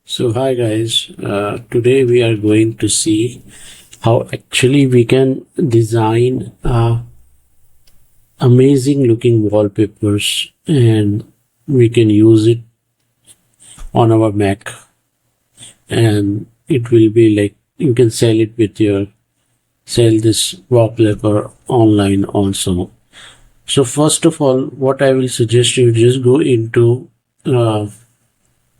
So hi guys, today we are going to see how actually we can design amazing looking wallpapers and we can use it on our Mac and it will be like you can sell this wallpaper online also. So first of all, what I will suggest you just go into uh,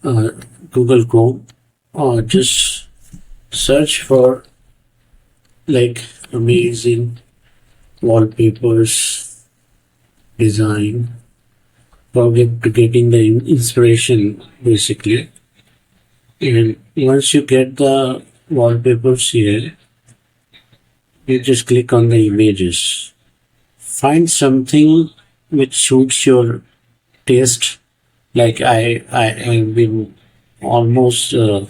uh, Google Chrome or just search for like amazing wallpapers design for getting the inspiration basically. And once you get the wallpapers here, you just click on the images. Find something which suits your taste. Like I have been almost uh,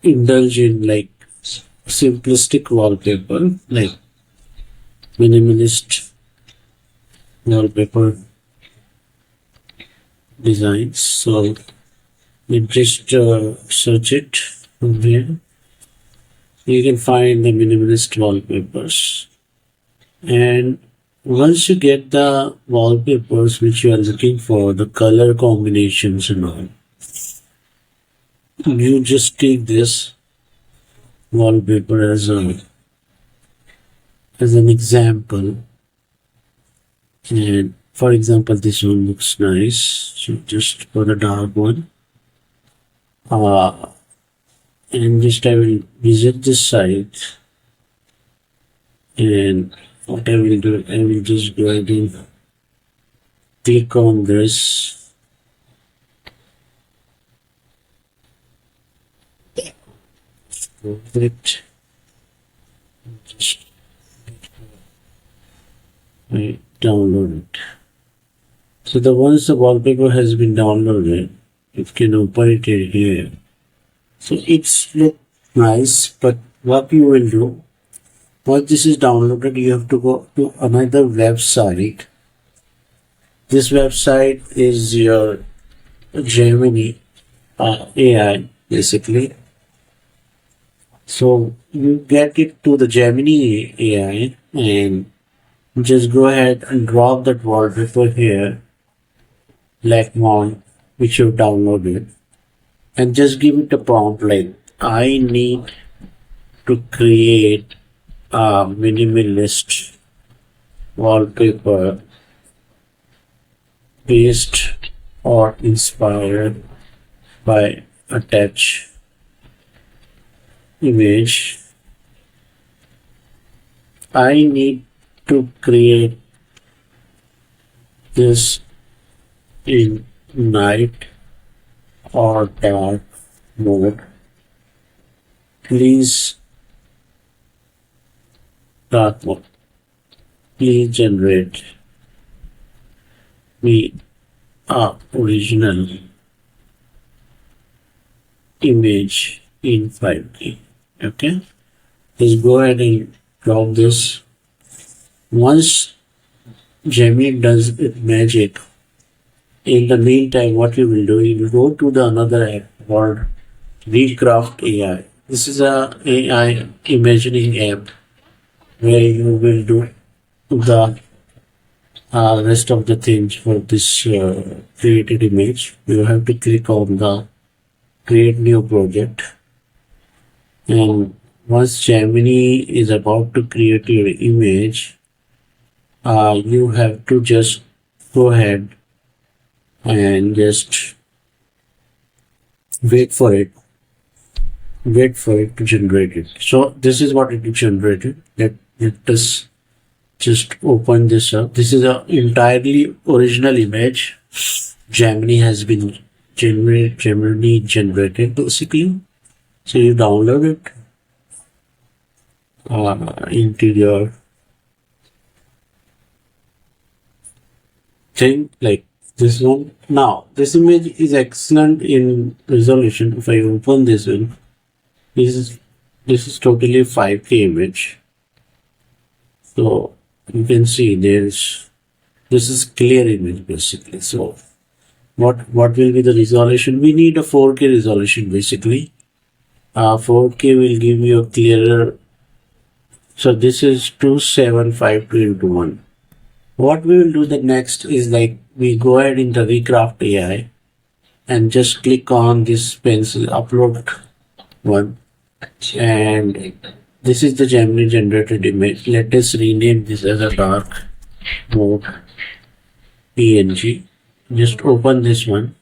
indulge in like simplistic wallpaper, like minimalist wallpaper designs. So you just search it from here. You can find the minimalist wallpapers. And once you get the wallpapers which you are looking for, the color combinations and all, you just take this wallpaper as an example. And for example, this one looks nice. So just for the dark one. And just I will visit this site and what I will do, I will just go ahead and click on this. Perfect. Just I download it. So once the wallpaper has been downloaded, you can open it here. So it's look nice, but what you will do, once this is downloaded, you have to go to another website. This website is your Gemini AI basically. So you get it to the Gemini AI and just go ahead and drop that wallpaper here, like one which you've downloaded, and just give it a prompt like I need to create a minimalist wallpaper based or inspired by attach image. I need to create this in night or dark mode. Please dark mode. Please generate me a original image in 5D. Okay. Please go ahead and drop this. Once Gemini does its magic, in the meantime, what you will do, you will go to the another app called Recraft AI. This is a AI imagining app where you will do the rest of the things for this created image. You have to click on the create new project, and once Gemini is about to create your image, you have to just go ahead and just wait for it to generate it. So this is what it generated. Let us just open this up. This is an entirely original image. Gemini has been Gemini generated basically. So you download it into your thing like this one. Now this image is excellent in resolution. If I open this one, this is totally 5K image. So you can see this is clear image basically. So What will be the resolution? We need a 4K resolution basically. 4K will give you a clearer. So this is 2752 into 1. What we will do the next is like we go ahead into Recraft AI and just click on this pencil upload one, and this is the Gemini generated image. Let us rename this as a dark mode PNG. Just open this one.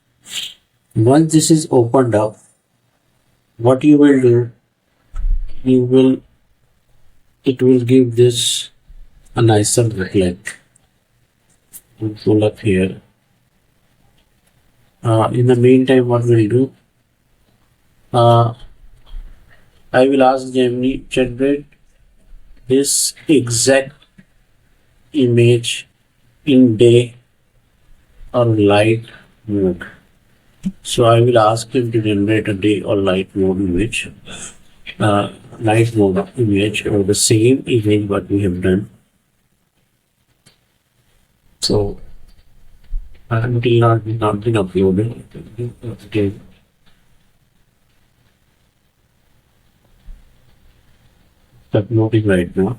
Once this is opened up, what you will do, it will give this a nicer look. Like we'll pull up here. In the meantime, what we'll do, I will ask Gemini generate this exact image in day or light mode. So I will ask him to generate a day or light mode image, light mode image, or the same image what we have done. So until now it has not been uploaded. Okay. Uploading right now.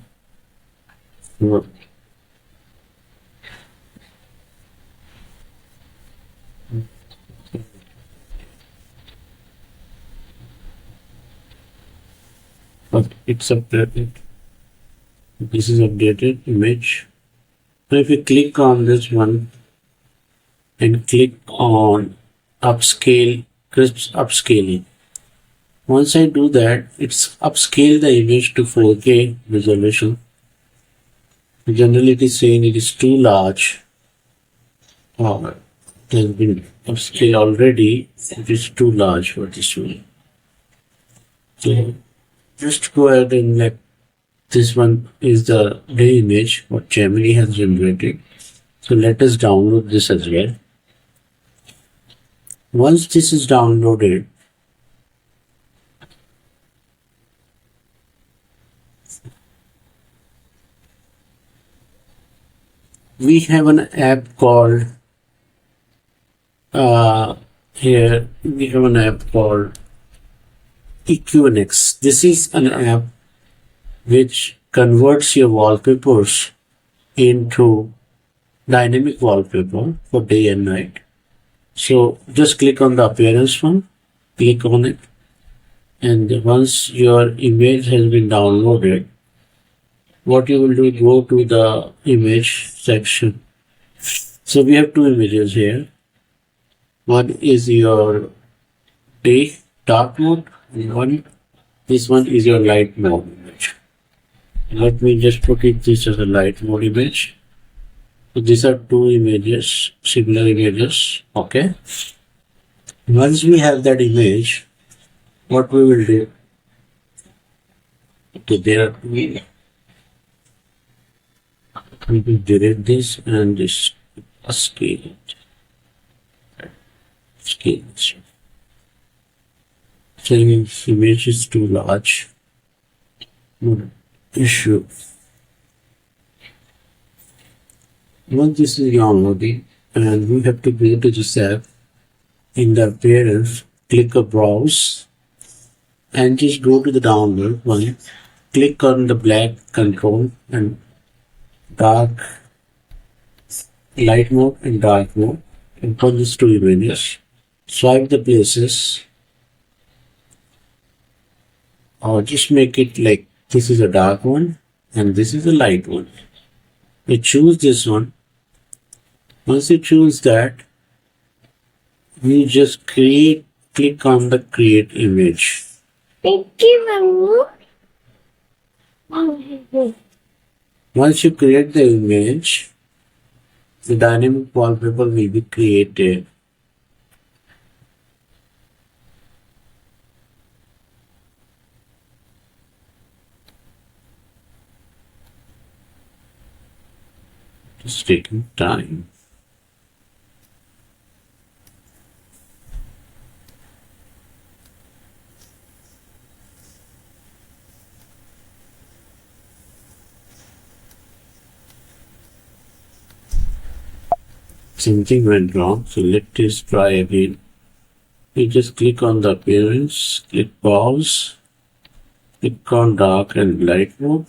But it's updated. This is updated image. So if you click on this one and click on upscale, crisp upscaling. Once I do that, it's upscale the image to 4K resolution. Generally it is saying it is too large. It has been upscaled already. It is too large for this one. So just go ahead and let this one is the day image what Gemini has generated. So let us download this as well. Once this is downloaded, we have an app called here we have an app called Equinox. This is an app which converts your wallpapers into dynamic wallpaper for day and night. So just click on the appearance one, click on it, and once your image has been downloaded, what you will do, go to the image section. So we have two images here. One is your day dark mode, and this one is your light mode image. Let me just put this as a light mode image. So these are two images, similar images. Okay. Once we have that image, what we will do? Okay, there are two. We will delete this and just scale it. Scale it. So this image is too large. No issue. Once this is downloading, and we have to go to this app, in the appearance, click on browse, and just go to the download one. Click on the black control and dark, light mode and dark mode, and put these two images. Swipe the places, or just make it like this is a dark one and this is a light one. You choose this one. Once you choose that, you just click on the create image. Thank you, Mama. Once you create the image, the dynamic wallpaper will be created. It's taking time. something went wrong. So let us try again. You just click on the appearance, click pause, click on dark and light mode.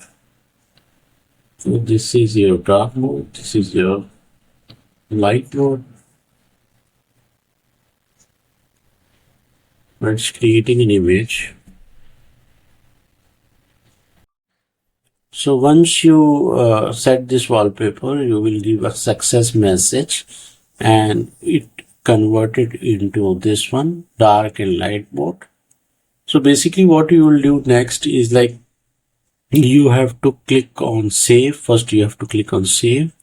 So this is your dark mode, this is your light mode. It's creating an image. So once you set this wallpaper, you will give a success message and it converted into this one, dark and light mode. So basically what you will do next is like you have to click on save. First you have to click on save.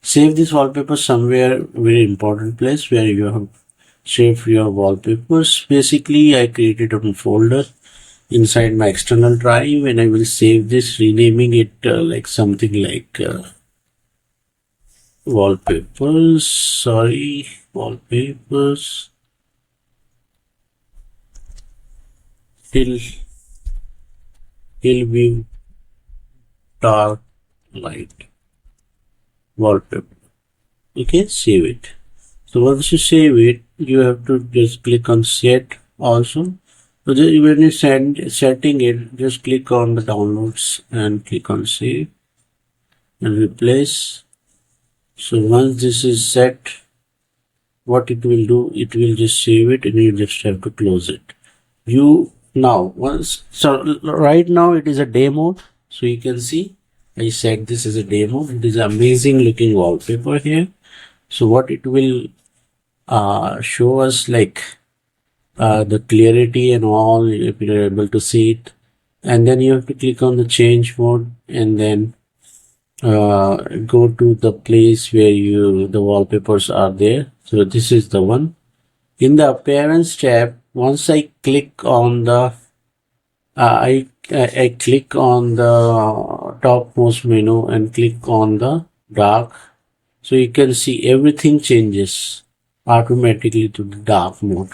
Save this wallpaper somewhere very important place where you have saved your wallpapers. Basically I created a folder inside my external drive and I will save this, renaming it like something like wallpapers Hillview dark light wallpaper. Okay, save it. So once you save it, you have to just click on set also. So when you're setting it, just click on the downloads and click on save and replace. So once this is set, what it will do, it will just save it and you just have to close it. Right now it is a demo. So you can see I set this as a demo. It is amazing looking wallpaper here. So what it will show us like the clarity and all, if you're able to see it, and then you have to click on the change mode and then go to the place where the wallpapers are there. So this is the one. In the appearance tab, once I click on the I click on the topmost menu and click on the dark, so you can see everything changes automatically to the dark mode.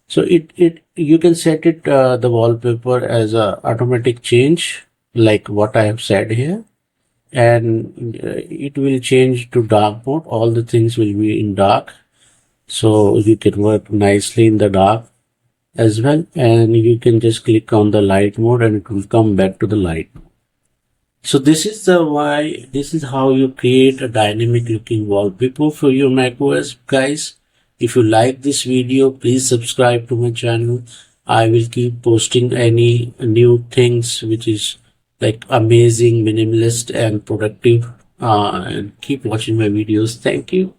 So you can set it the wallpaper as a automatic change like what I have said here, and it will change to dark mode. All the things will be in dark, so you can work nicely in the dark as well, and you can just click on the light mode and it will come back to the light mode. So this is how you create a dynamic looking wallpaper for your macOS, guys. If you like this video, please subscribe to my channel. I will keep posting any new things which is like amazing, minimalist and productive, and keep watching my videos. Thank you.